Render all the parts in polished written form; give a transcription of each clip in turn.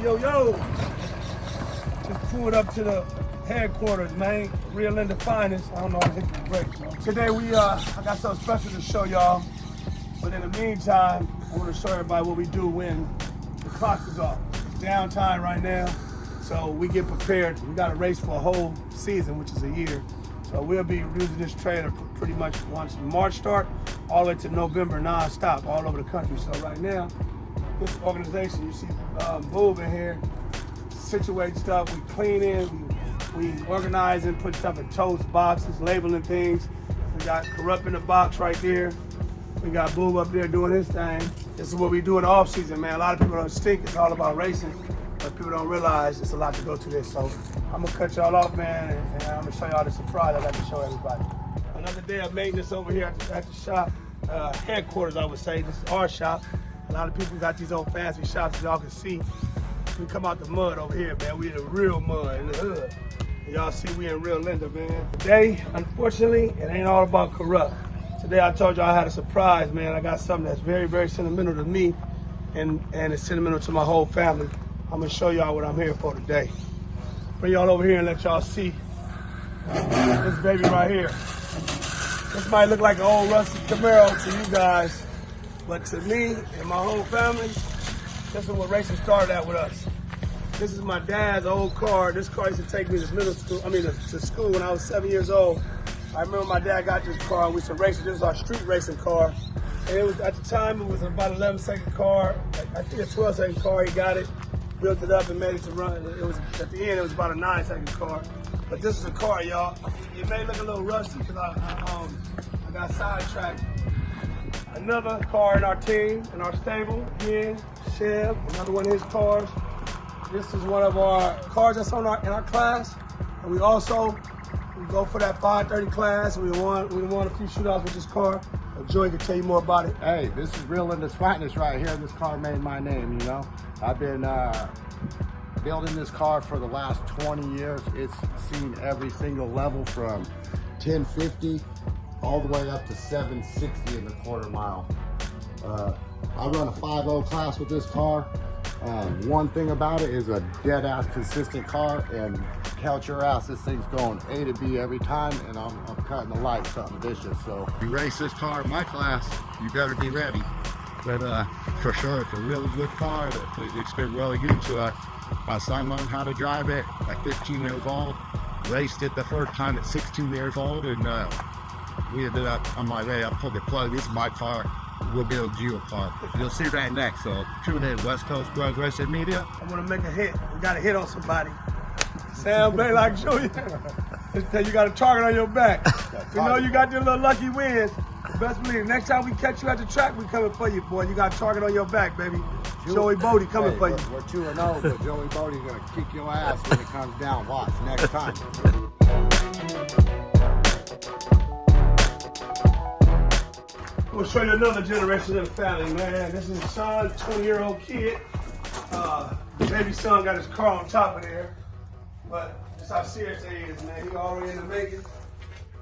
Yo. Just pulled up to the headquarters, man. Real in the finest. I don't know how to hit the brakes. Today I got something special to show y'all. But in the meantime, I want to show everybody what we do when the clock is off. It's downtime right now, so we get prepared. We got a race for a whole season, which is a year. So we'll be using this trailer pretty much once March start, all the way to November non-stop, all over the country. So right now, this organization, you see Boov in here, situate stuff, we clean in, we organize and put stuff in totes, boxes, labeling things. We got Corrupt in the box right there. We got Boov up there doing his thing. This is what we do in the off season, man. A lot of people don't think it's all about racing, but people don't realize it's a lot to go to this. So I'm gonna cut y'all off, man, and I'm gonna show y'all the surprise I got to show everybody. Another day of maintenance over here at the shop, headquarters, I would say. This is our shop. A lot of people got these old fancy shops, as y'all can see. We come out the mud over here, man. We in the real mud in the hood. And y'all see we in real Linda, man. Today, unfortunately, it ain't all about Corrupt. Today I told y'all I had a surprise, man. I got something that's very, very sentimental to me, and it's sentimental to my whole family. I'm gonna show y'all what I'm here for today. Bring y'all over here and let y'all see this baby right here. This might look like an old rusty Camaro to you guys, but to me and my whole family, this is what racing started at with us. This is my dad's old car. This car used to take me to school when I was 7 years old. I remember my dad got this car and we used to race it. This was our street racing car. And it was, at the time, it was about 11-second car. I think a 12-second car, he got it, built it up and made it to run. It was, at the end, it was about a 9-second car. But this is a car, y'all. It may look a little rusty because I got sidetracked. Another car in our team, in our stable, again, Chev, another one of his cars. This is one of our cars that's in our class. And we also, we go for that 530 class. We won a few shootouts with this car. Joey can tell you more about it. Hey, this is real in this fatness right here. This car made my name, you know. I've been building this car for the last 20 years. It's seen every single level from 1050 all the way up to 760 in the quarter mile. I run a 5.0 class with this car. One thing about it is a dead ass consistent car, and count your ass, this thing's going A to B every time, and I'm cutting the light something vicious. So you race this car in my class, you better be ready. But for sure, it's a really good car. It's been really good to us. My son learned how to drive it at 15 years old. Raced it the first time at 16 years old, and we ended up on my way. I pulled the plug. This is my car. We'll build you a car. You'll see that next. So tune in, West Coast Grudge Racing Media. I want to make a hit. We got to hit on somebody. Sam Bay, like show you. You got a target on your back. You know you got your little lucky wins. Best believe, next time we catch you at the track, we coming for you, boy. You got a target on your back, baby. Joey Bodie coming for you. We're 2-0, but Joey Bodie's going to kick your ass when it comes down. Watch next time. We'll show you another generation of the family, man. This is Sean, 20-year-old kid. The baby son got his car on top of there. But that's how serious he is, man. He already in the making.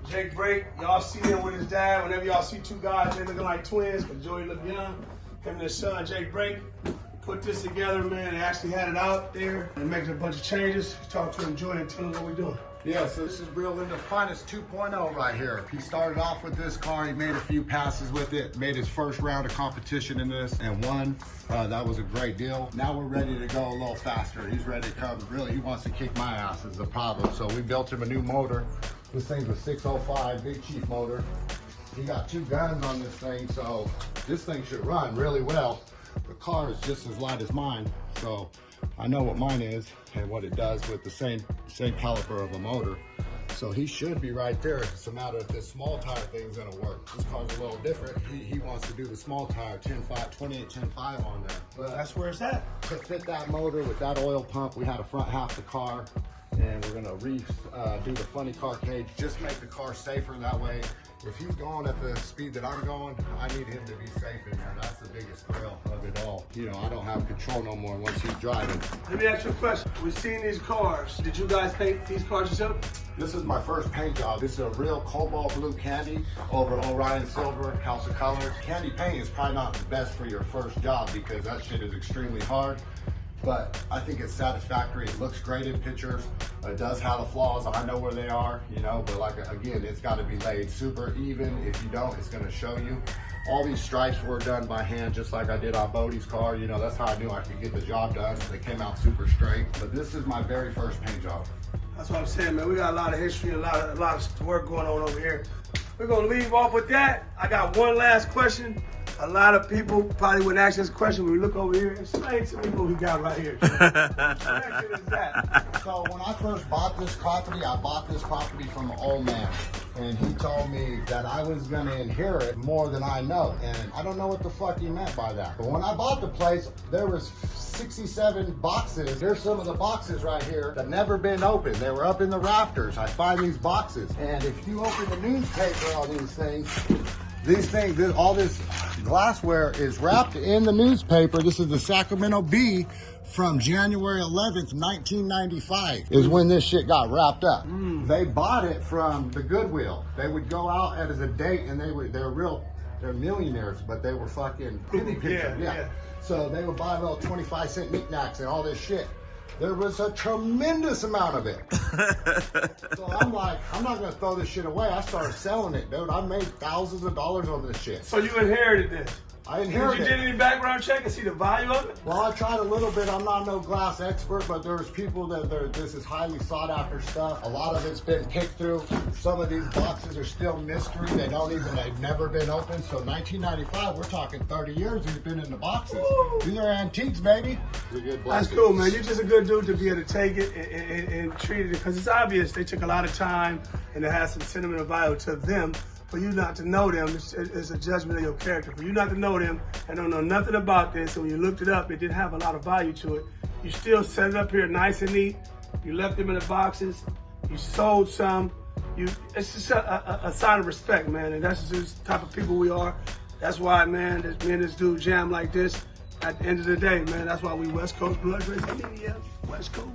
Jake Brake, y'all see him with his dad. Whenever y'all see two guys, they looking like twins, but Joey look young. Him and his son, Jake Brake, put this together, man. They actually had it out there and making a bunch of changes. Talk to him, Joey, and tell him what we're doing. Yeah, so this is Real in the Finest 2.0 right here. He started off with this car. He made a few passes with it, made his first round of competition in this and won. That was a great deal. Now we're ready to go a little faster. He's ready to come. Really, he wants to kick my ass is the problem. So we built him a new motor. This thing's a 605 Big Chief motor. He got 2 guns on this thing, so this thing should run really well. The car is just as light as mine, so I know what mine is and what it does with the same caliber of a motor. So he should be right there. It's a matter if this small tire thing's gonna work. This car's a little different. He wants to do the small tire, 28 10.5 on there. But that's where it's at. To fit that motor with that oil pump, we had a front half the car, and we're gonna do the funny car cage, just make the car safer. That way, if he's going at the speed that I'm going, I need him to be safe in there. That's the biggest thrill of it all. You know, I don't have control no more once he's driving. Let me ask you a question. We've seen these cars. Did you guys paint these cars yourself? This is my first paint job. This is a real cobalt blue candy over Orion Silver, House of Colors. Candy paint is probably not the best for your first job because that shit is extremely hard. but I think it's satisfactory. It looks great in pictures. It does have the flaws. I know where they are, you know, but like, again, it's got to be laid super even. If you don't, it's going to show you. All these stripes were done by hand, just like I did on Bodie's car. You know, that's how I knew I could get the job done. They came out super straight. But this is my very first paint job. That's what I'm saying, man. We got a lot of history, a lot of work going on over here. We're gonna leave off with that. I got one last question. A lot of people probably wouldn't ask this question when we look over here. Explain to me what we got right here. What is that? So when I first bought this property, I bought this property from an old man. And he told me that I was gonna inherit more than I know. And I don't know what the fuck he meant by that. But when I bought the place, there was 67 boxes. Here's some of the boxes right here that never been opened. They were up in the rafters. I find these boxes. And if you open the newspaper on these things, all this glassware is wrapped in the newspaper. This is the Sacramento Bee from January 11th, 1995 is when this shit got wrapped up. They bought it from the Goodwill. They would go out as a date and they're millionaires, but they were fucking penny pinchers. Yeah. So they would buy little 25-cent knickknacks and all this shit. There was a tremendous amount of it. So I'm like, I'm not gonna throw this shit away. I started selling it, dude. I made thousands of dollars over this shit. So you inherited this? I inherited it. Did you do any background check and see the value of it? Well, I tried a little bit. I'm not no glass expert, but there's people this is highly sought after stuff. A lot of it's been picked through. Some of these boxes are still mystery. They've never been opened. So 1995, we're talking 30 years they've been in the boxes. Woo! These are antiques, baby. That's cool, man. You're just a good dude to be able to take it and treat it, because it's obvious they took a lot of time and it has some sentimental value to them. For you not to know them, it's a judgment of your character. For you not to know them and don't know nothing about this, and when you looked it up, it didn't have a lot of value to it. You still set it up here nice and neat. You left them in the boxes. You sold some. It's just a sign of respect, man, and that's just the type of people we are. That's why, man, me and this dude jam like this. At the end of the day, man, that's why we West Coast Blood Race Media. West Coast.